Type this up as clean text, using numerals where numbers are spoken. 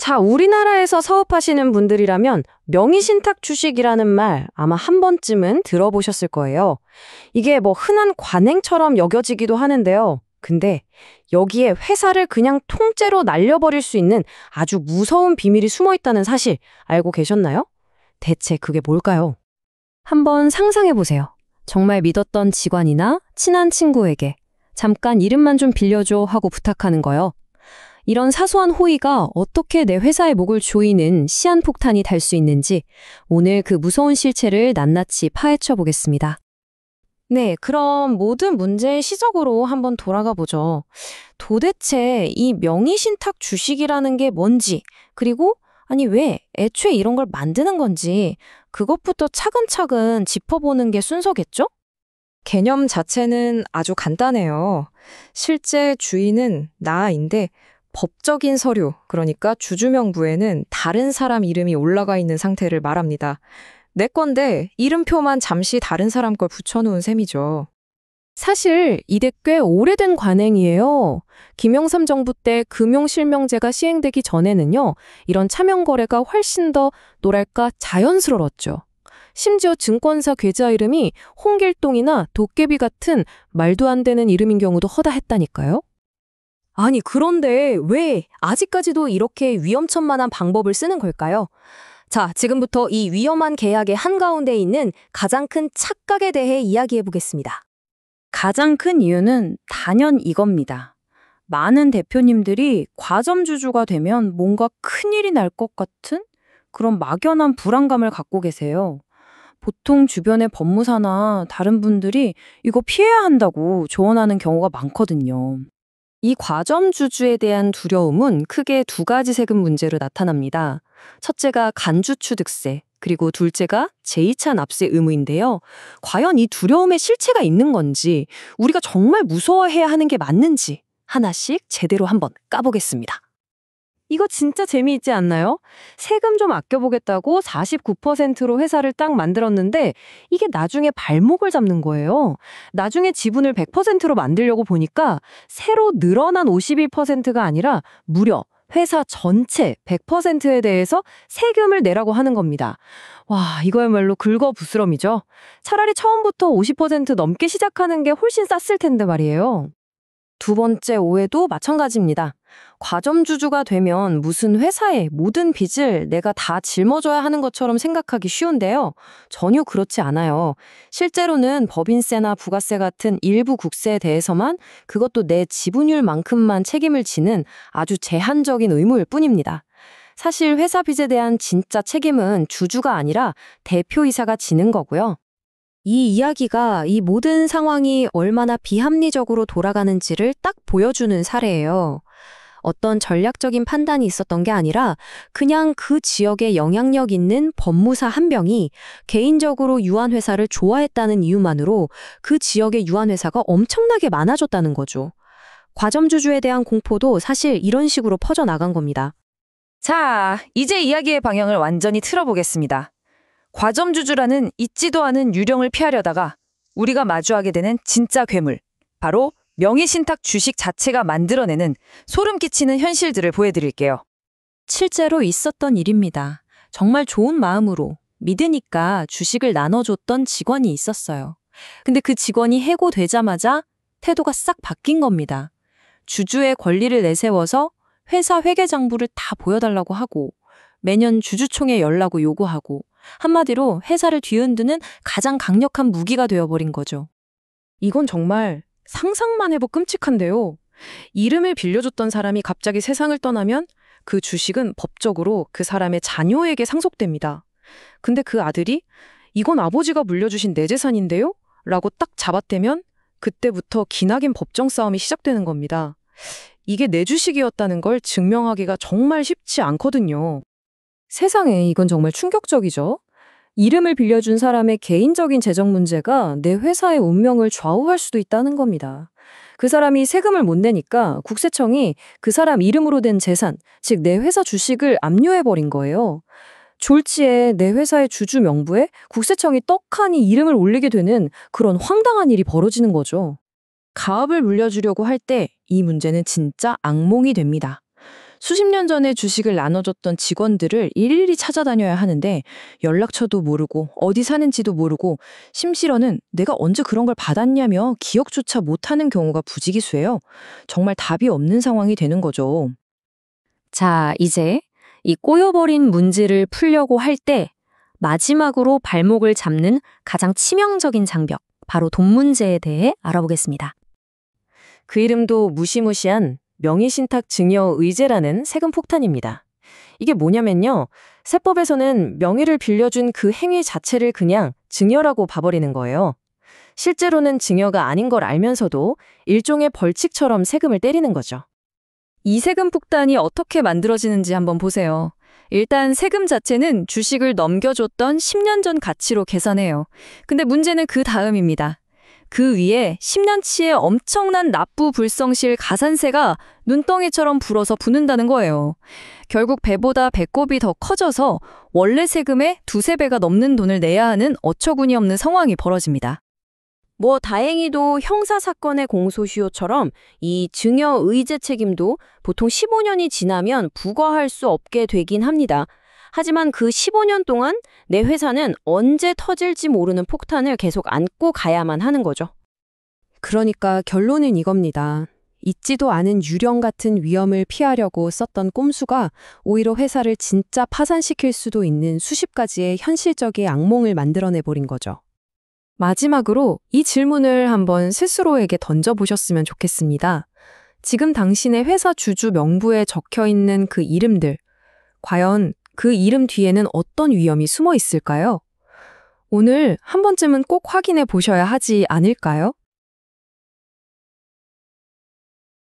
자, 우리나라에서 사업하시는 분들이라면 명의신탁 주식이라는 말 아마 한 번쯤은 들어보셨을 거예요. 이게 뭐 흔한 관행처럼 여겨지기도 하는데요. 근데 여기에 회사를 그냥 통째로 날려버릴 수 있는 아주 무서운 비밀이 숨어 있다는 사실 알고 계셨나요? 대체 그게 뭘까요? 한번 상상해 보세요. 정말 믿었던 직원이나 친한 친구에게 잠깐 이름만 좀 빌려줘 하고 부탁하는 거요. 이런 사소한 호의가 어떻게 내 회사의 목을 조이는 시한폭탄이 될 수 있는지 오늘 그 무서운 실체를 낱낱이 파헤쳐 보겠습니다. 네, 그럼 모든 문제의 시작으로 한번 돌아가 보죠. 도대체 이 명의신탁 주식이라는 게 뭔지, 그리고 아니 왜 애초에 이런 걸 만드는 건지 그것부터 차근차근 짚어보는 게 순서겠죠? 개념 자체는 아주 간단해요. 실제 주인은 나인데 법적인 서류, 그러니까 주주명부에는 다른 사람 이름이 올라가 있는 상태를 말합니다. 내 건데 이름표만 잠시 다른 사람 걸 붙여놓은 셈이죠. 사실 이게 꽤 오래된 관행이에요. 김영삼 정부 때 금융실명제가 시행되기 전에는요, 이런 차명 거래가 훨씬 더 뭐랄까 자연스러웠죠. 심지어 증권사 계좌 이름이 홍길동이나 도깨비 같은 말도 안 되는 이름인 경우도 허다했다니까요. 아니, 그런데 왜 아직까지도 이렇게 위험천만한 방법을 쓰는 걸까요? 자, 지금부터 이 위험한 계약의 한가운데 있는 가장 큰 착각에 대해 이야기해 보겠습니다. 가장 큰 이유는 단연 이겁니다. 많은 대표님들이 과점주주가 되면 뭔가 큰일이 날 것 같은 그런 막연한 불안감을 갖고 계세요. 보통 주변의 법무사나 다른 분들이 이거 피해야 한다고 조언하는 경우가 많거든요. 이 과점주주에 대한 두려움은 크게 두 가지 세금 문제로 나타납니다. 첫째가 간주취득세, 그리고 둘째가 제2차 납세 의무인데요. 과연 이 두려움의 실체가 있는 건지, 우리가 정말 무서워해야 하는 게 맞는지 하나씩 제대로 한번 까보겠습니다. 이거 진짜 재미있지 않나요? 세금 좀 아껴보겠다고 49%로 회사를 딱 만들었는데 이게 나중에 발목을 잡는 거예요. 나중에 지분을 100%로 만들려고 보니까 새로 늘어난 52%가 아니라 무려 회사 전체 100%에 대해서 세금을 내라고 하는 겁니다. 와, 이거야말로 긁어부스럼이죠. 차라리 처음부터 50% 넘게 시작하는 게 훨씬 쌌을 텐데 말이에요. 두 번째 오해도 마찬가지입니다. 과점주주가 되면 무슨 회사의 모든 빚을 내가 다 짊어져야 하는 것처럼 생각하기 쉬운데요. 전혀 그렇지 않아요. 실제로는 법인세나 부가세 같은 일부 국세에 대해서만, 그것도 내 지분율만큼만 책임을 지는 아주 제한적인 의무일 뿐입니다. 사실 회사 빚에 대한 진짜 책임은 주주가 아니라 대표이사가 지는 거고요. 이 이야기가 이 모든 상황이 얼마나 비합리적으로 돌아가는지를 딱 보여주는 사례예요. 어떤 전략적인 판단이 있었던 게 아니라 그냥 그 지역에 영향력 있는 법무사 한 명이 개인적으로 유한회사를 좋아했다는 이유만으로 그 지역의 유한회사가 엄청나게 많아졌다는 거죠. 과점주주에 대한 공포도 사실 이런 식으로 퍼져나간 겁니다. 자, 이제 이야기의 방향을 완전히 틀어보겠습니다. 과점주주라는 있지도 않은 유령을 피하려다가 우리가 마주하게 되는 진짜 괴물, 바로 명의신탁 주식 자체가 만들어내는 소름 끼치는 현실들을 보여드릴게요. 실제로 있었던 일입니다. 정말 좋은 마음으로 믿으니까 주식을 나눠줬던 직원이 있었어요. 근데 그 직원이 해고되자마자 태도가 싹 바뀐 겁니다. 주주의 권리를 내세워서 회사 회계장부를 다 보여달라고 하고 매년 주주총회 열라고 요구하고 한마디로 회사를 뒤흔드는 가장 강력한 무기가 되어버린 거죠. 이건 정말 상상만 해도 끔찍한데요. 이름을 빌려줬던 사람이 갑자기 세상을 떠나면 그 주식은 법적으로 그 사람의 자녀에게 상속됩니다. 근데 그 아들이 이건 아버지가 물려주신 내 재산인데요? 라고 딱 잡아떼면 그때부터 기나긴 법정 싸움이 시작되는 겁니다. 이게 내 주식이었다는 걸 증명하기가 정말 쉽지 않거든요. 세상에, 이건 정말 충격적이죠. 이름을 빌려준 사람의 개인적인 재정 문제가 내 회사의 운명을 좌우할 수도 있다는 겁니다. 그 사람이 세금을 못 내니까 국세청이 그 사람 이름으로 된 재산, 즉 내 회사 주식을 압류해버린 거예요. 졸지에 내 회사의 주주 명부에 국세청이 떡하니 이름을 올리게 되는 그런 황당한 일이 벌어지는 거죠. 가업을 물려주려고 할 때 이 문제는 진짜 악몽이 됩니다. 수십 년 전에 주식을 나눠줬던 직원들을 일일이 찾아다녀야 하는데 연락처도 모르고 어디 사는지도 모르고 심지어는 내가 언제 그런 걸 받았냐며 기억조차 못하는 경우가 부지기수예요. 정말 답이 없는 상황이 되는 거죠. 자, 이제 이 꼬여버린 문제를 풀려고 할 때 마지막으로 발목을 잡는 가장 치명적인 장벽, 바로 돈 문제에 대해 알아보겠습니다. 그 이름도 무시무시한 명의신탁 증여 의제라는 세금 폭탄입니다. 이게 뭐냐면요. 세법에서는 명의를 빌려준 그 행위 자체를 그냥 증여라고 봐버리는 거예요. 실제로는 증여가 아닌 걸 알면서도 일종의 벌칙처럼 세금을 때리는 거죠. 이 세금 폭탄이 어떻게 만들어지는지 한번 보세요. 일단 세금 자체는 주식을 넘겨줬던 10년 전 가치로 계산해요. 근데 문제는 그 다음입니다. 그 위에 10년치의 엄청난 납부 불성실 가산세가 눈덩이처럼 불어서 붙는다는 거예요. 결국 배보다 배꼽이 더 커져서 원래 세금의 두세 배가 넘는 돈을 내야 하는 어처구니 없는 상황이 벌어집니다. 뭐 다행히도 형사사건의 공소시효처럼 이 증여 의제 책임도 보통 15년이 지나면 부과할 수 없게 되긴 합니다. 하지만 그 15년 동안 내 회사는 언제 터질지 모르는 폭탄을 계속 안고 가야만 하는 거죠. 그러니까 결론은 이겁니다. 있지도 않은 유령 같은 위험을 피하려고 썼던 꼼수가 오히려 회사를 진짜 파산시킬 수도 있는 수십 가지의 현실적인 악몽을 만들어내버린 거죠. 마지막으로 이 질문을 한번 스스로에게 던져보셨으면 좋겠습니다. 지금 당신의 회사 주주 명부에 적혀 있는 그 이름들, 과연 그 이름 뒤에는 어떤 위험이 숨어 있을까요? 오늘 한 번쯤은 꼭 확인해 보셔야 하지 않을까요?